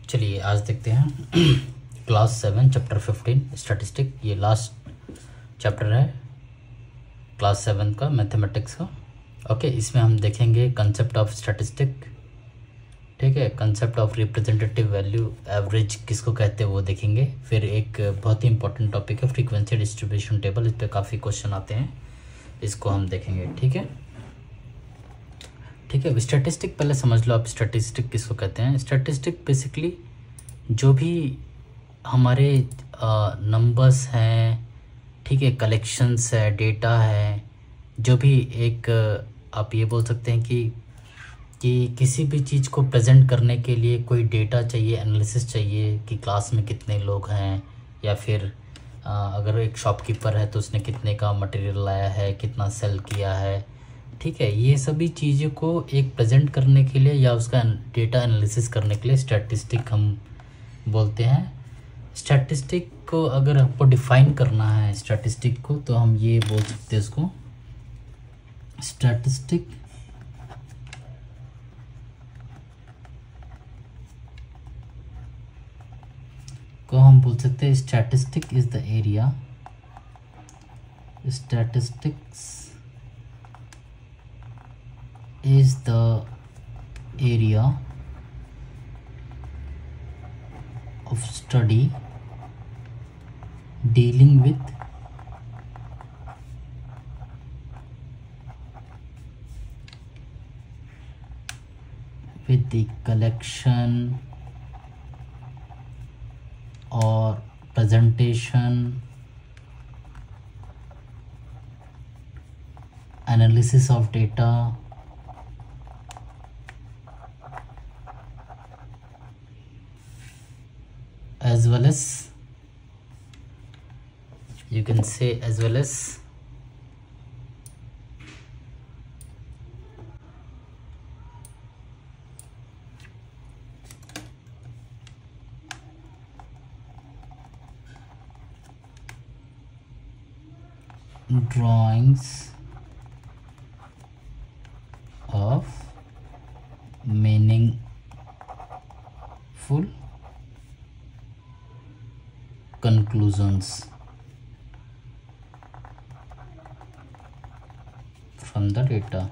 चलिए आज देखते हैं क्लास 7 चैप्टर 15 स्टैटिस्टिक। ये लास्ट चैप्टर है क्लास 7 का मैथमेटिक्स का। ओके, इसमें हम देखेंगे कंसेप्ट ऑफ स्टैटिस्टिक, ठीक है। Concept of representative value, average किसको कहते हैं वो देखेंगे। फिर एक बहुत ही इंपॉर्टेंट टॉपिक है फ्रीक्वेंसी डिस्ट्रीब्यूशन टेबल, इस पर काफ़ी क्वेश्चन आते हैं, इसको हम देखेंगे, ठीक है। ठीक है, स्टैटिस्टिक पहले समझ लो आप स्टैटिस्टिक किसको कहते हैं। स्टैटिस्टिक बेसिकली जो भी हमारे नंबर्स हैं, ठीक है, कलेक्शंस है, डेटा है, जो भी एक आप ये बोल सकते हैं कि किसी भी चीज़ को प्रेजेंट करने के लिए कोई डेटा चाहिए, एनालिसिस चाहिए कि क्लास में कितने लोग हैं, या फिर अगर एक शॉपकीपर है तो उसने कितने का मटेरियल लाया है, कितना सेल किया है, ठीक है। ये सभी चीज़ों को एक प्रेजेंट करने के लिए या उसका डेटा एनालिसिस करने के लिए स्टैटिस्टिक हम बोलते हैं। स्टैटिस्टिक को अगर आपको डिफाइन करना है स्टैटिस्टिक को, तो हम ये बोल सकते हैं उसको स्टैटिस्टिक को हम बोल सकते हैं statistic is the area, statistics is the area of study dealing with the collection or presentation, analysis of data, as well as you can say as well as drawings of meaningful conclusions from the data,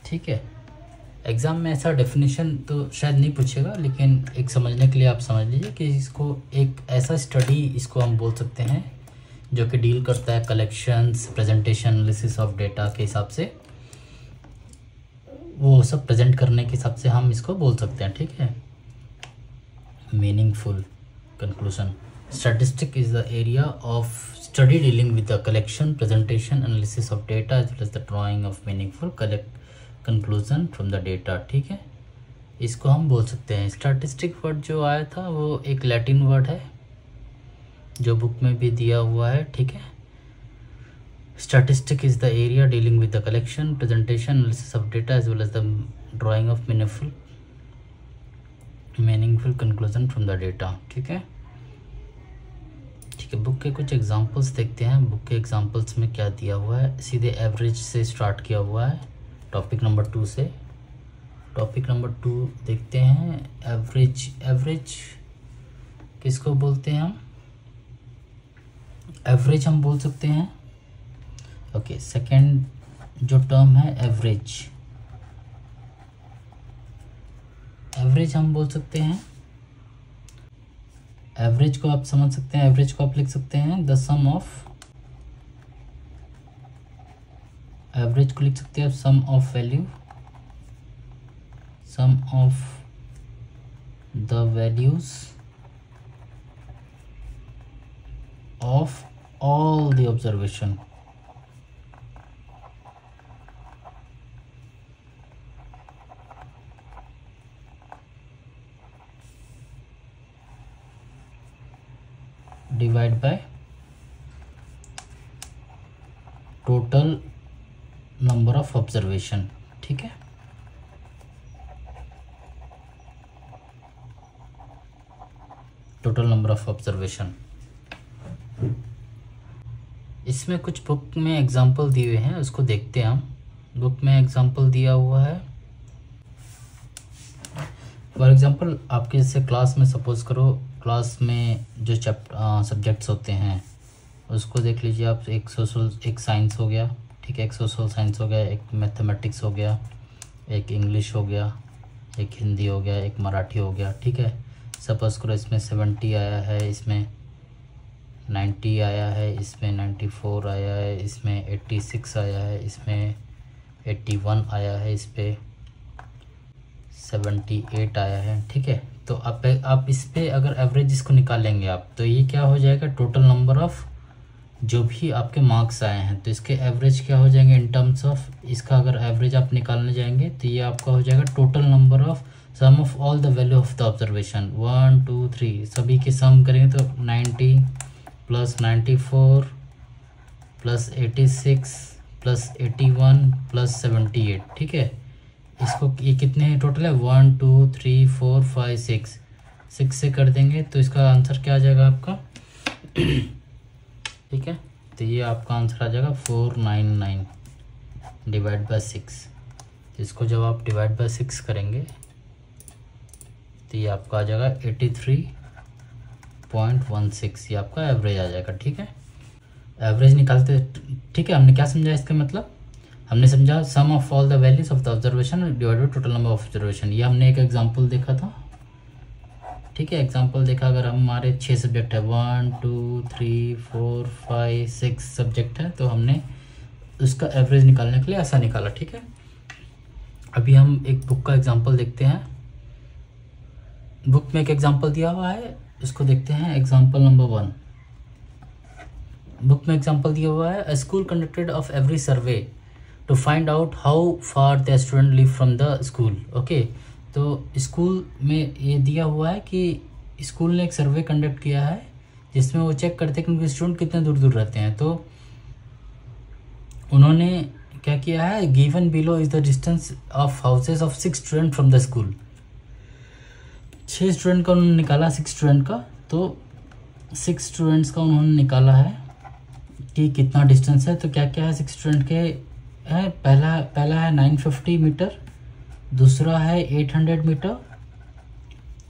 ठीक है। Exam में ऐसा definition तो शायद नहीं पूछेगा, लेकिन एक समझने के लिए आप समझ लीजिए कि इसको एक ऐसा स्टडी इसको हम बोल सकते हैं जो कि डील करता है collections, presentation, analysis of data के हिसाब से, वो सब प्रेजेंट करने के हिसाब से हम इसको बोल सकते हैं, ठीक है। meaningful conclusion. Statistic is the area of study dealing with the collection, presentation, analysis of data as well as the drawing of meaningful conclusion from the data, ठीक है। इसको हम बोल सकते हैं। स्टैटिस्टिक वर्ड जो आया था वो एक लैटिन वर्ड है जो बुक में भी दिया हुआ है, ठीक है। Statistic is the area dealing with the collection, presentation, analysis of data as well as the drawing of meaningful conclusion from the data, ठीक है। ठीक है, बुक के कुछ एग्जांपल्स देखते हैं। बुक के एग्जांपल्स में क्या दिया हुआ है। सीधे एवरेज से स्टार्ट किया हुआ है, टॉपिक नंबर 2 से। टॉपिक नंबर 2 देखते हैं। एवरेज, एवरेज किसको बोलते हैं हम? एवरेज हम बोल सकते हैं। ओके, सेकेंड जो टर्म है एवरेज, एवरेज हम बोल सकते हैं। एवरेज को आप समझ सकते हैं, एवरेज को आप लिख सकते हैं द सम ऑफ, एवरेज को लिख सकते हैं sum of value, sum of the values of all the observation, divide by total number of observation, ठीक है। Total number of observation. इसमें कुछ बुक में एग्जांपल दिए हुए हैं, उसको देखते हैं हम। बुक में एग्जांपल दिया हुआ है फॉर एग्जांपल आपके जैसे क्लास में, सपोज़ करो क्लास में जो सब्जेक्ट्स होते हैं उसको देख लीजिए आप। एक सोशल, एक साइंस हो गया, ठीक है, एक सोशल साइंस हो गया, एक मैथमेटिक्स हो गया, एक इंग्लिश हो गया, एक हिंदी हो गया, एक मराठी हो गया, ठीक है। सपोज़ करो इसमें 70 आया है, इसमें 90 आया है, इसमें 94 आया है, इसमें 86 आया है, इसमें 81 आया है, इस पर 78 आया है, ठीक है। तो आप इस पे अगर एवरेज इसको निकालेंगे आप, तो ये क्या हो जाएगा, टोटल नंबर ऑफ़ जो भी आपके मार्क्स आए हैं, तो इसके एवरेज क्या हो जाएंगे इन टर्म्स ऑफ, इसका अगर एवरेज आप निकालने जाएंगे तो ये आपका हो जाएगा total number of sum of all the value of the observation, 1 2 3 सभी के सम करेंगे तो 90 प्लस 94 प्लस 86 प्लस 81 प्लस 78, ठीक है। इसको ये कितने हैं टोटल है, 1 2 3 4 5 6 से कर देंगे तो इसका आंसर क्या आ जाएगा आपका ठीक है। तो ये आपका आंसर आ जाएगा 499 डिवाइड बाय 6। इसको जब आप डिवाइड बाय 6 करेंगे तो ये आपका आ जाएगा 83.16, ये आपका एवरेज आ जाएगा, ठीक है। एवरेज निकालते, ठीक है। हमने क्या समझा इसका मतलब, हमने समझा sum of all the values of the observation divide by total number of observation. ये हमने एक एग्जांपल देखा था, ठीक है। एग्जांपल देखा, अगर हमारे 6 सब्जेक्ट है, 1 2 3 4 5 6 सब्जेक्ट है, तो हमने उसका एवरेज निकालने के लिए ऐसा निकाला, ठीक है। अभी हम एक बुक का एग्जांपल देखते हैं। बुक में एक एग्जांपल दिया हुआ है, उसको देखते हैं। एग्जांपल नंबर 1, बुक में एग्जांपल दिया हुआ है, a school conducted of every survey to find out how far the student live from the school. Okay, तो स्कूल में ये दिया हुआ है कि स्कूल ने एक सर्वे कंडक्ट किया है जिसमें वो चेक करते हैं कि उनके स्टूडेंट कितने दूर दूर रहते हैं। तो उन्होंने क्या किया है, given below is the distance of houses of 6 student from the school. 6 student का उन्होंने निकाला, 6 स्टूडेंट का, तो 6 स्टूडेंट्स का उन्होंने निकाला है कि कितना डिस्टेंस है। तो क्या क्या है 6 स्टूडेंट के है, पहला है 950 मीटर, दूसरा है 800 मीटर,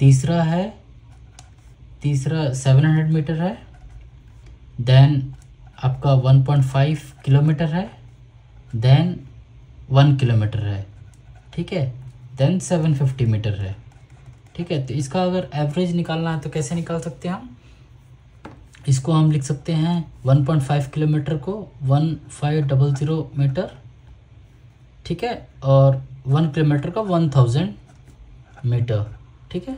तीसरा 700 मीटर है, देन आपका 1.5 किलोमीटर है, देन 1 किलोमीटर है, ठीक है, देन 750 मीटर है, ठीक है। तो इसका अगर एवरेज निकालना है तो कैसे निकाल सकते हैं हम, इसको हम लिख सकते हैं 1.5 किलोमीटर को 1500 मीटर, ठीक है, और 1 किलोमीटर का 1000 मीटर, ठीक है।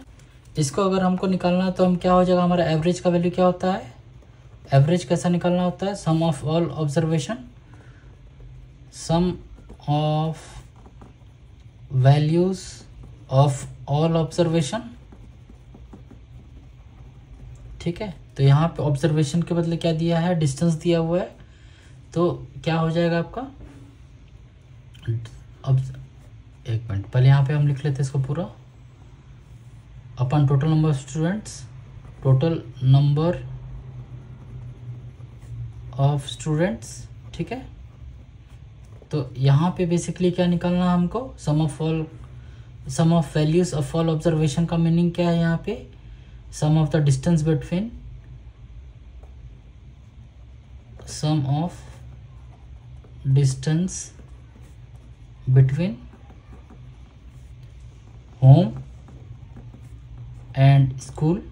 इसको अगर हमको निकालना है तो हम क्या हो जाएगा, हमारा एवरेज का वैल्यू क्या होता है, एवरेज कैसा निकालना होता है, sum of all observation, sum of values of all observation, ठीक है। तो यहाँ पे ऑब्जर्वेशन के बदले क्या दिया है, डिस्टेंस दिया हुआ है, तो क्या हो जाएगा आपका, अब एक मिनट पहले यहाँ पे हम लिख लेते हैं इसको पूरा, अपन total number of students, total number of students, ठीक है। तो यहाँ पे बेसिकली क्या निकालना है हमको, sum of values of all observation का मीनिंग क्या है यहाँ पे, sum of the distance between, sum of distance between home and school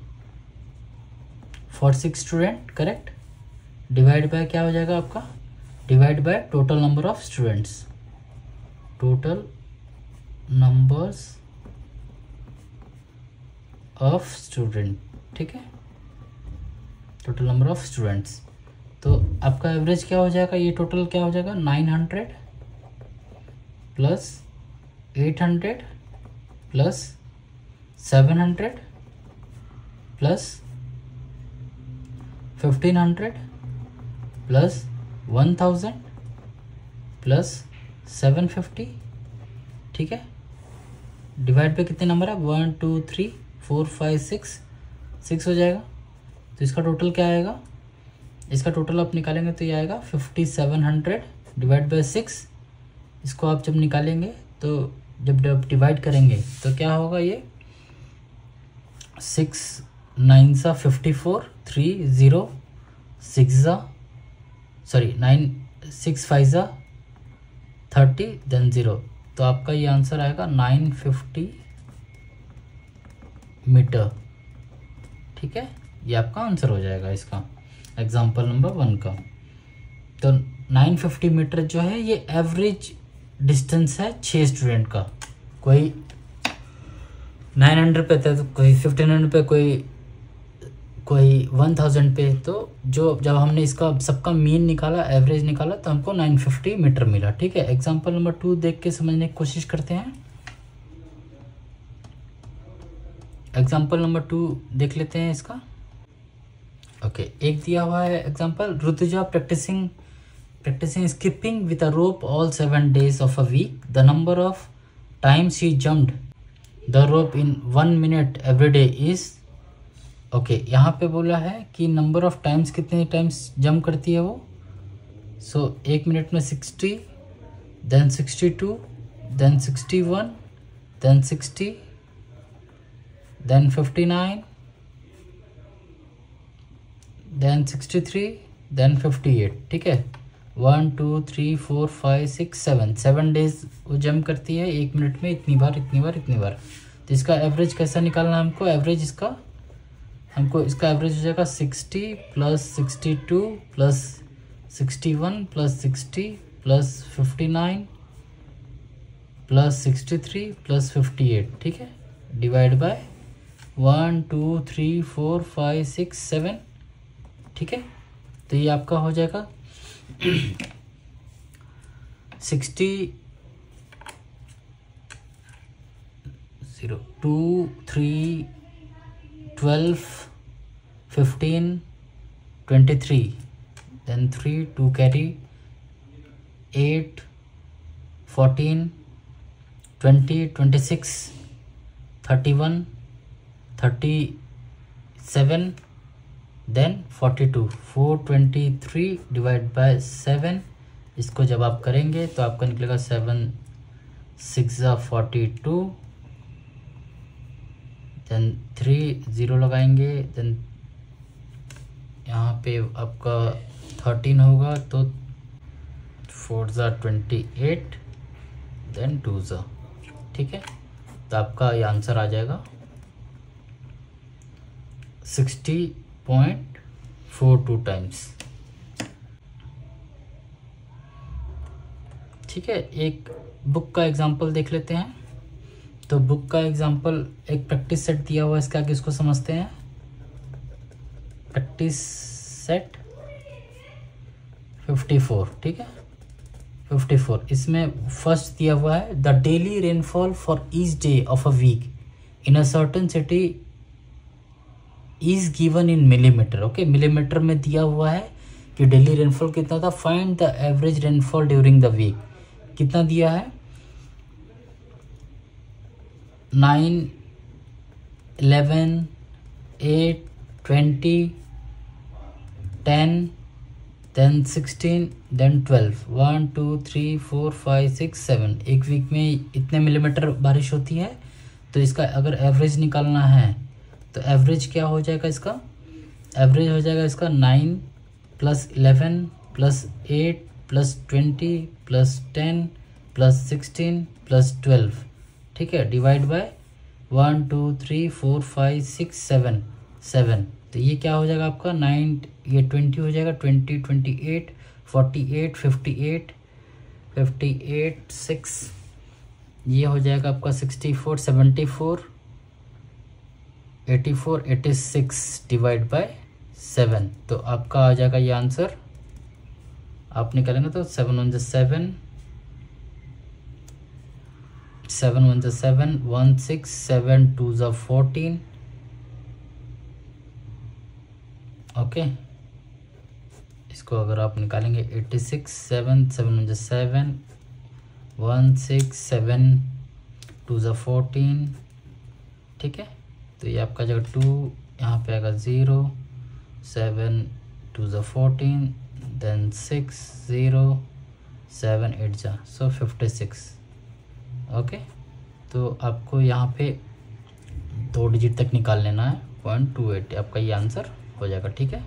for 6 student, correct, divide by क्या हो जाएगा आपका, divide by total number of students, total numbers of student, ठीक है, टोटल नंबर ऑफ स्टूडेंट्स। तो आपका average क्या हो जाएगा, ये टोटल क्या हो जाएगा, 900 plus 800 plus 700 plus 1500 plus 1000 plus 750, ठीक है, डिवाइड पे कितने नंबर है, 1 2 3 4 5 6 हो जाएगा। तो इसका टोटल क्या आएगा, इसका टोटल आप निकालेंगे तो ये आएगा 5700 डिवाइड बाय 6। इसको आप जब निकालेंगे तो जब डिवाइड करेंगे तो क्या होगा, ये 6 9 सा 54, 3 0 6 ज़ा सॉरी 9 6 5 ज़ा 30 देन 0। तो आपका ये आंसर आएगा 950 मीटर। ठीक है, ये आपका आंसर हो जाएगा इसका एग्जाम्पल नंबर 1 का। तो 950 मीटर जो है ये एवरेज डिस्टेंस है 6 स्टूडेंट का। कोई 900 पे था, तो कोई 1500 पे, कोई 1000 पे। तो जब हमने इसका सबका मीन निकाला, एवरेज निकाला, तो हमको 950 मीटर मिला। ठीक है, एग्जाम्पल नंबर 2 देख के समझने की कोशिश करते हैं। एग्जाम्पल नंबर 2 देख लेते हैं इसका। ओके, एक दिया हुआ है example, Rutuja practising skipping with a rope all 7 days of a week. The number of times she jumped the rope in 1 minute every day is okay. यहाँ पे बोला है कि नंबर ऑफ टाइम्स कितने टाइम्स जंप करती है वो। सो 1 मिनट में 60, then 62, then 61, then 60, then 59, then 63, then 58। ठीक है, 1 2 3 4 5 6 7 डेज वो जंप करती है 1 मिनट में इतनी बार इतनी बार इतनी बार। तो इसका एवरेज कैसा निकालना है हमको? एवरेज इसका एवरेज हो जाएगा 60 plus 62 plus 61 plus 60 plus 59 plus 63 plus 58। ठीक है, डिवाइड बाय 1 2 3 4 5 6 7। ठीक है, तो ये आपका हो जाएगा 60 0 2 3 12 15 23, then 3 2 carry 8 14 20 26 31 37 then 42। 423 divide by 7। इसको जब आप करेंगे तो आपका निकलेगा 7 6 42, देन 3 0 लगाएंगे, देन यहाँ पे आपका 13 होगा, तो 4 28, देन 2 ज़ा। ठीक है, तो आपका ये आंसर आ जाएगा 60.42 टाइम्स। ठीक है, एक बुक का एग्जांपल देख लेते हैं। तो बुक का एग्जांपल एक प्रैक्टिस सेट दिया हुआ है, इसका आगे इसको समझते हैं। Practice set 54। ठीक है, 54 इसमें फर्स्ट दिया हुआ है the daily rainfall for each day of a week in a certain city is given in millimetre. Okay, millimetre में दिया हुआ है कि डेली रेनफॉल कितना था। Find the average rainfall during the week. कितना दिया है? 9 11 8 20 10 देन 16 देन 12। 1 2 3 4 5 6 7। एक वीक में इतने मिलीमीटर बारिश होती है। तो इसका अगर एवरेज निकालना है तो एवरेज क्या हो जाएगा? इसका एवरेज हो जाएगा इसका 9 plus 11 plus 8 plus 20 plus 10 plus 16 plus 12। ठीक है, डिवाइड बाय 1 2 3 4 5 6 7। तो ये क्या हो जाएगा आपका 9, ये 20 हो जाएगा, 20 28 48 58 58 6। ये हो जाएगा आपका 64 74 84 86 डिवाइड बाय 7। तो आपका आ जाएगा ये आंसर। आप निकालेंगे तो 7 1 7 7 1 7 1 6 7 2 14। ओके, इसको अगर आप निकालेंगे 86 7 7 1 7 1 6 7 2 14। ठीक है, तो ये आपका जगह 2 यहाँ पे आएगा 0 7 2 14 देन 6 0 7 8 जा, सो 56। ओके, तो आपको यहाँ पे 2 डिजिट तक निकाल लेना है 0.28, आपका ये आंसर हो जाएगा। ठीक है।